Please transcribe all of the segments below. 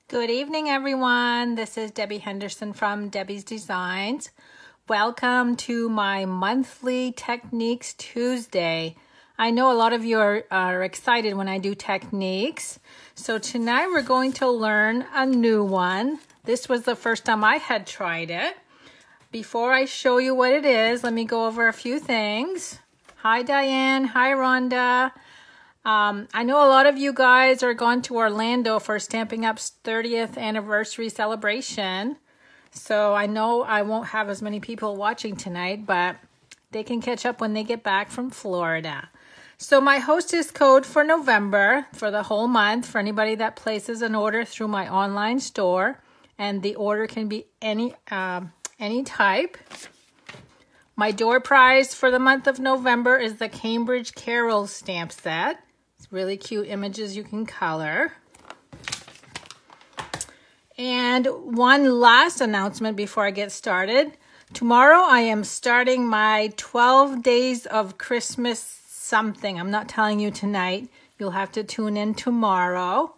Good evening, everyone. This is Debbie Henderson from Debbie's Designs. Welcome to my monthly Techniques Tuesday. I know a lot of you are excited when I do techniques. So tonight we're going to learn a new one. This was the first time I had tried it. Before I show you what it is, let me go over a few things. Hi, Diane. Hi, Rhonda. I know a lot of you guys are going to Orlando for Stampin' Up's 30th anniversary celebration. So I know I won't have as many people watching tonight, but they can catch up when they get back from Florida. So my hostess code for November, for the whole month, for anybody that places an order through my online store, and the order can be any type. My door prize for the month of November is the Cambridge Carols stamp set. It's really cute images you can color. And one last announcement before I get started. Tomorrow I am starting my 12 days of Christmas something. I'm not telling you tonight. You'll have to tune in tomorrow.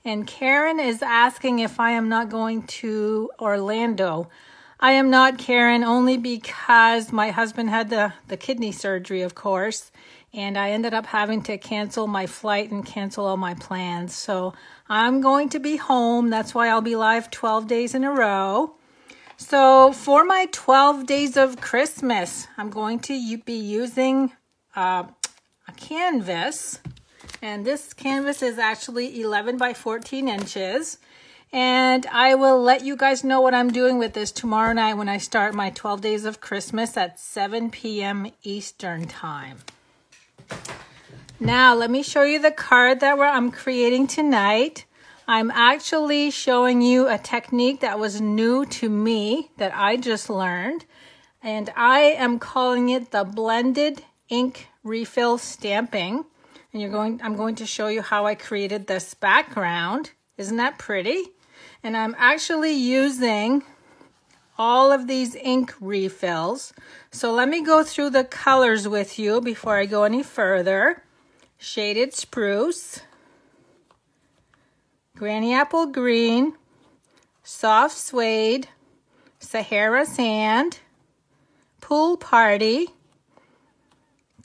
And Karen is asking if I am not going to Orlando. I am not, Karen, only because my husband had the kidney surgery, of course, and I ended up having to cancel my flight and cancel all my plans. So I'm going to be home. That's why I'll be live 12 days in a row. So for my 12 days of Christmas, I'm going to be using a canvas. And this canvas is actually 11 by 14 inches. And I will let you guys know what I'm doing with this tomorrow night when I start my 12 days of Christmas at 7 p.m. Eastern time. Now, let me show you the card that I'm creating tonight. I'm actually showing you a technique that was new to me that I just learned. And I am calling it the blended ink refill stamping. And I'm going to show you how I created this background. Isn't that pretty? And I'm actually using all of these ink refills. So let me go through the colors with you before I go any further. Shaded Spruce, Granny Apple Green, Soft Suede, Sahara Sand, Pool Party,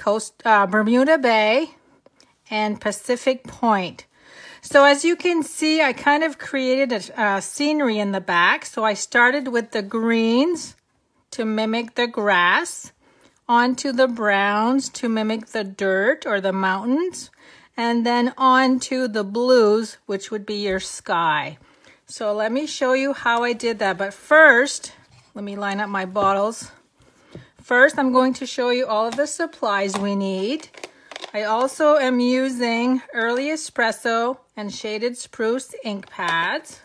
Bermuda Bay, and Pacific Point. So as you can see, I kind of created a scenery in the back. So I started with the greens to mimic the grass, onto the browns to mimic the dirt or the mountains, and then onto the blues, which would be your sky. So let me show you how I did that. But first, let me line up my bottles. First, I'm going to show you all of the supplies we need. I also am using Early Espresso and Shaded Spruce ink pads.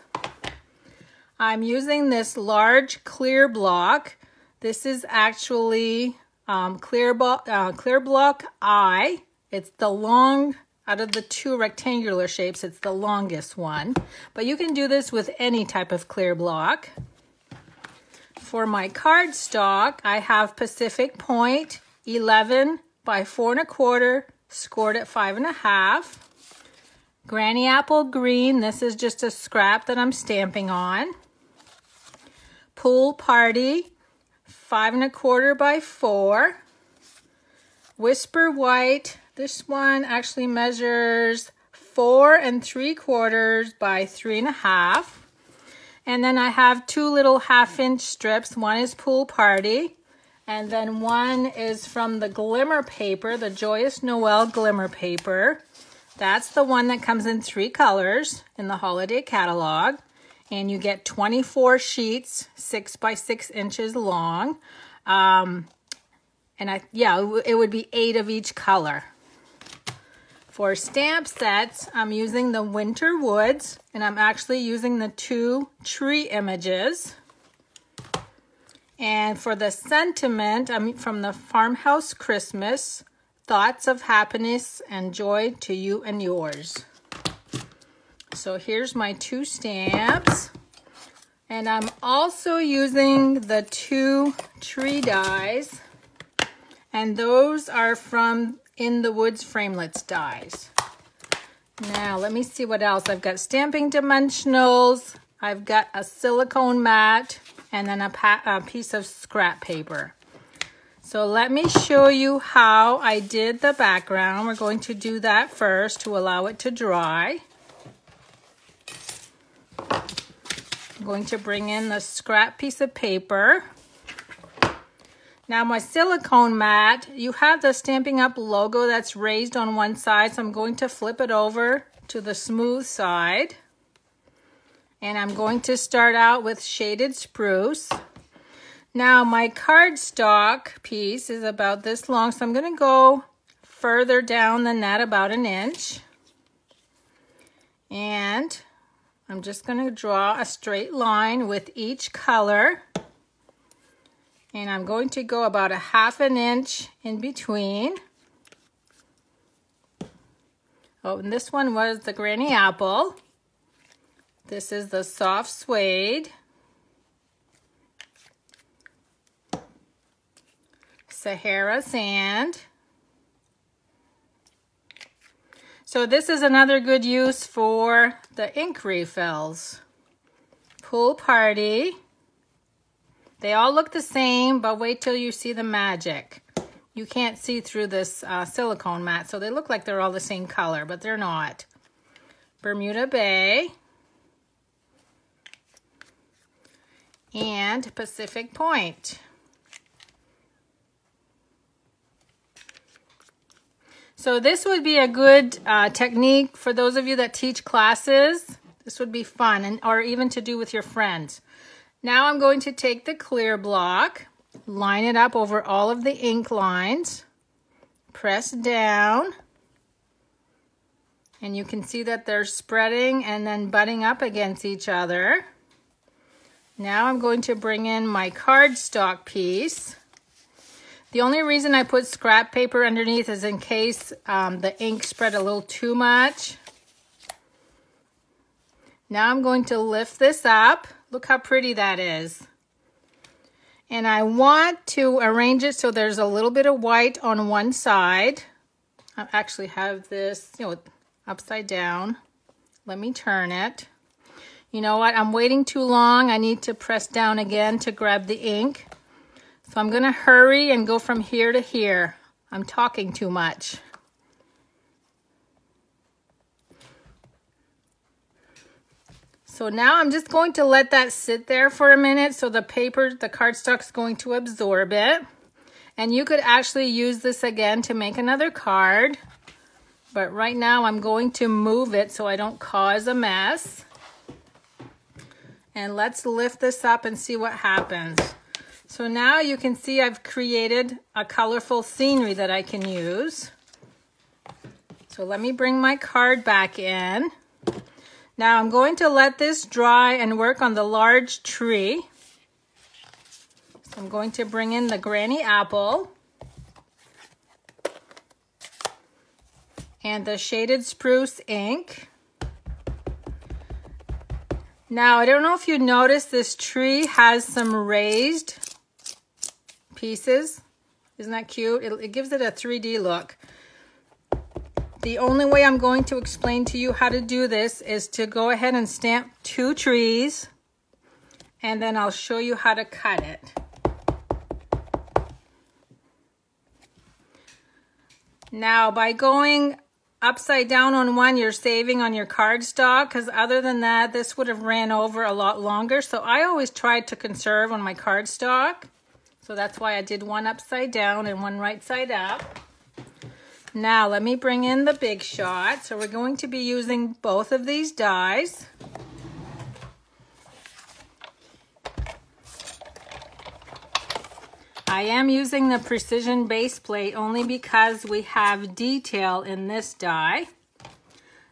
I'm using this large clear block. This is actually clear block I. It's the long, out of the two rectangular shapes, it's the longest one. But you can do this with any type of clear block. For my cardstock, I have Pacific Point 11 by 4 1/4, scored at 5 1/2. Granny Apple Green, this is just a scrap that I'm stamping on. Pool Party, 5 1/4 by 4. Whisper White, this one actually measures 4 3/4 by 3 1/2. And then I have two little 1/2-inch strips. One is Pool Party. And then one is from the Glimmer paper, the Joyous Noel Glimmer paper. That's the one that comes in 3 colors in the holiday catalog. And you get 24 sheets, 6 by 6 inches long. It would be 8 of each color. For stamp sets, I'm using the Winter Woods, and I'm actually using the 2 tree images. And for the sentiment, I'm from the Farmhouse Christmas, Thoughts of Happiness and Joy to You and Yours. So here's my 2 stamps. And I'm also using the 2 tree dies. And those are from In the Woods Framelits dies. Now, let me see what else. I've got stamping dimensionals. I've got a silicone mat and then a piece of scrap paper. So let me show you how I did the background. We're going to do that first to allow it to dry. I'm going to bring in the scrap piece of paper. Now my silicone mat, you have the Stampin' Up! Logo that's raised on one side, so I'm going to flip it over to the smooth side. And I'm going to start out with shaded spruce. Now my cardstock piece is about this long, so I'm going to go further down than that, about 1 inch. And I'm just going to draw a straight line with each color. And I'm going to go about 1/2 inch in between. Oh, and this one was the Granny Apple. This is the soft suede. Sahara sand. So this is another good use for the ink refills. Pool party. They all look the same, but wait till you see the magic. You can't see through this silicone mat, so they look like they're all the same color, but they're not. Bermuda Bay. And Pacific Point. So this would be a good technique for those of you that teach classes. This would be fun, or even to do with your friends. Now I'm going to take the clear block, line it up over all of the ink lines, press down, and you can see that they're spreading and then butting up against each other. Now I'm going to bring in my cardstock piece. The only reason I put scrap paper underneath is in case the ink spread a little too much. Now I'm going to lift this up. Look how pretty that is. And I want to arrange it so there's a little bit of white on one side. I actually have this, upside down. Let me turn it. You know what? I'm waiting too long. I need to press down again to grab the ink. So I'm going to hurry and go from here to here. I'm talking too much. So now I'm just going to let that sit there for a minute so the paper, the cardstock is going to absorb it. And you could actually use this again to make another card. But right now I'm going to move it so I don't cause a mess. And let's lift this up and see what happens. So now you can see I've created a colorful scenery that I can use. So let me bring my card back in. Now I'm going to let this dry and work on the large tree. So I'm going to bring in the Granny Apple and the shaded spruce ink. Now I don't know if you noticed this tree has some raised pieces. Isn't that cute? It gives it a 3D look. The only way I'm going to explain to you how to do this is to go ahead and stamp 2 trees, and then I'll show you how to cut it. Now, by going upside down on one, you're saving on your cardstock, because other than that, this would have ran over a lot longer. So I always tried to conserve on my cardstock. So that's why I did one upside down and one right side up. Now let me bring in the Big Shot. So we're going to be using both of these dies. I am using the precision base plate only because we have detail in this die.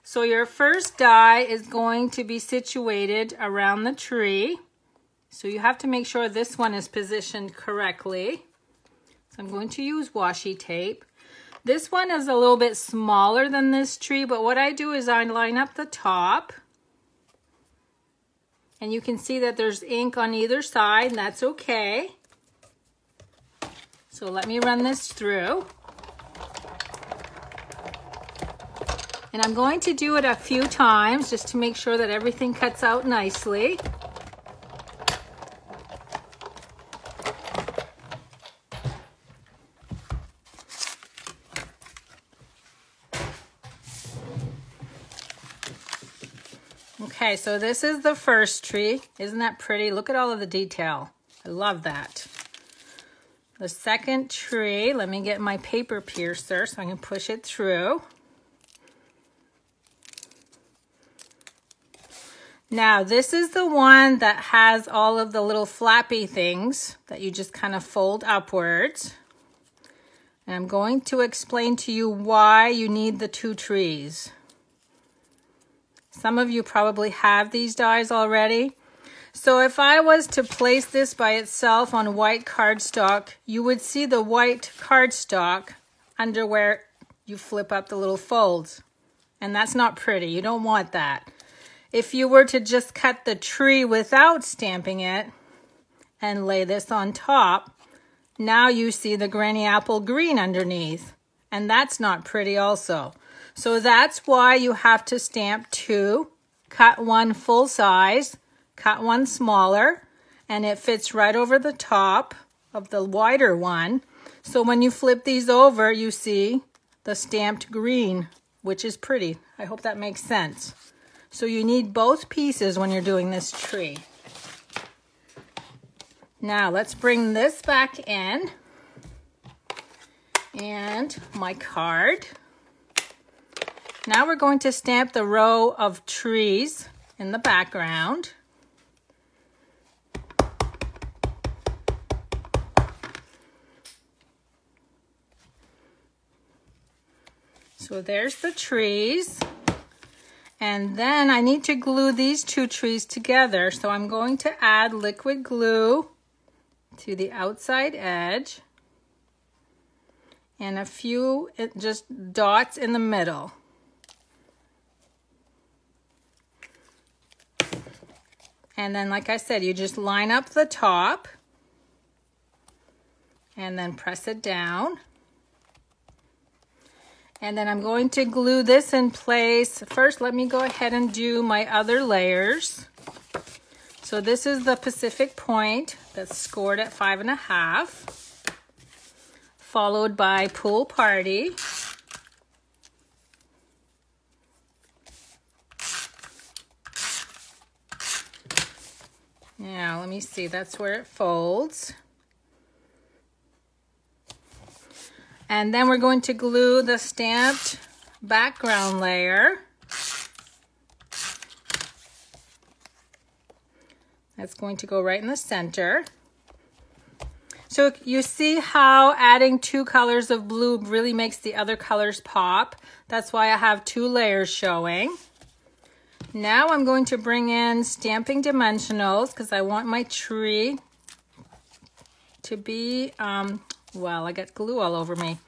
So your first die is going to be situated around the tree. So you have to make sure this one is positioned correctly. So I'm going to use washi tape. This one is a little bit smaller than this tree, but what I do is I line up the top. And you can see that there's ink on either side, and that's okay. So let me run this through. And I'm going to do it a few times just to make sure that everything cuts out nicely. Okay, so this is the first tree. Isn't that pretty? Look at all of the detail. I love that. The second tree, let me get my paper piercer so I can push it through. Now, this is the one that has all of the little flappy things that you just kind of fold upwards. And I'm going to explain to you why you need the two trees. Some of you probably have these dies already. So if I was to place this by itself on white cardstock, you would see the white cardstock under where you flip up the little folds. And that's not pretty. You don't want that. If you were to just cut the tree without stamping it and lay this on top, now you see the granny apple green underneath. And that's not pretty also. So that's why you have to stamp two, cut one full size, cut one smaller, and it fits right over the top of the wider one. So when you flip these over, you see the stamped green, which is pretty. I hope that makes sense. So you need both pieces when you're doing this tree. Now let's bring this back in. And my card. Now we're going to stamp the row of trees in the background. So there's the trees. And then I need to glue these two trees together. So I'm going to add liquid glue to the outside edge and a few just dots in the middle. And then, like I said, you just line up the top and then press it down. And then I'm going to glue this in place. First, let me go ahead and do my other layers. So this is the Pacific Point that's scored at 5.5, followed by Pool Party. Now, let me see, that's where it folds. And then we're going to glue the stamped background layer. That's going to go right in the center. So you see how adding two colors of blue really makes the other colors pop. That's why I have two layers showing. Now I'm going to bring in stamping dimensionals because I want my tree to be, well, I got glue all over me.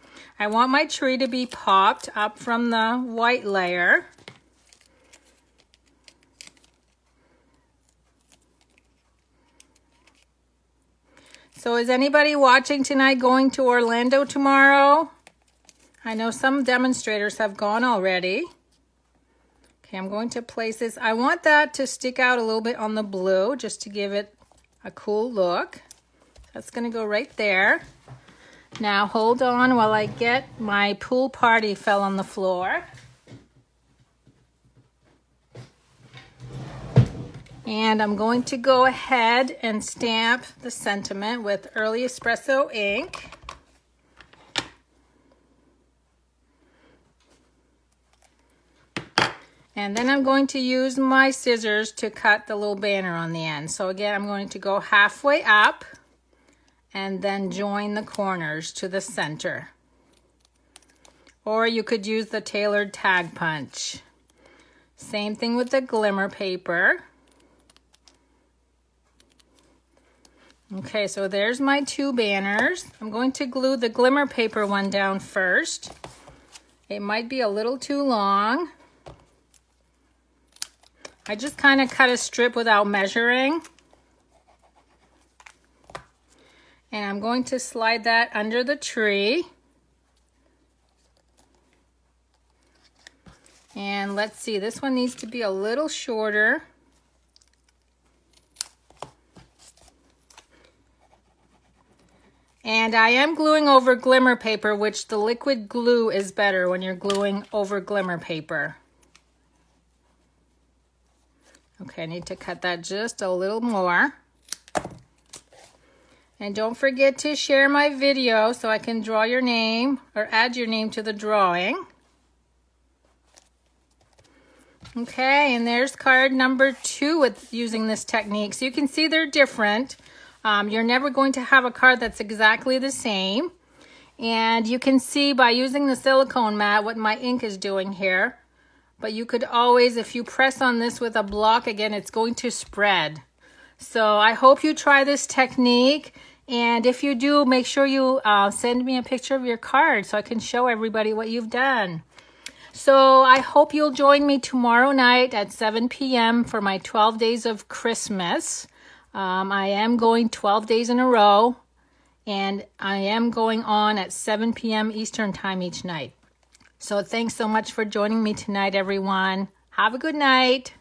I want my tree to be popped up from the white layer. So is anybody watching tonight going to Orlando tomorrow? I know some demonstrators have gone already. Okay, I'm going to place this. I want that to stick out a little bit on the blue just to give it a cool look. That's going to go right there. Now hold on while I get my Pool Party fell on the floor. And I'm going to go ahead and stamp the sentiment with Early Espresso ink. And then I'm going to use my scissors to cut the little banner on the end. So again, I'm going to go halfway up and then join the corners to the center. Or you could use the tailored tag punch. Same thing with the glimmer paper. Okay, so there's my two banners. I'm going to glue the glimmer paper one down first. It might be a little too long. I just kind of cut a strip without measuring. And I'm going to slide that under the tree. And let's see, this one needs to be a little shorter. And I am gluing over glimmer paper, which the liquid glue is better when you're gluing over glimmer paper. Okay, I need to cut that just a little more. And don't forget to share my video so I can draw your name or add your name to the drawing. Okay, and there's card number 2 with using this technique. So you can see they're different. You're never going to have a card that's exactly the same. And you can see by using the silicone mat what my ink is doing here. But you could always, if you press on this with a block, again, it's going to spread. So I hope you try this technique. And if you do, make sure you send me a picture of your card so I can show everybody what you've done. So I hope you'll join me tomorrow night at 7 p.m. for my 12 days of Christmas. I am going 12 days in a row, and I am going on at 7 p.m. Eastern time each night. So thanks so much for joining me tonight, everyone. Have a good night.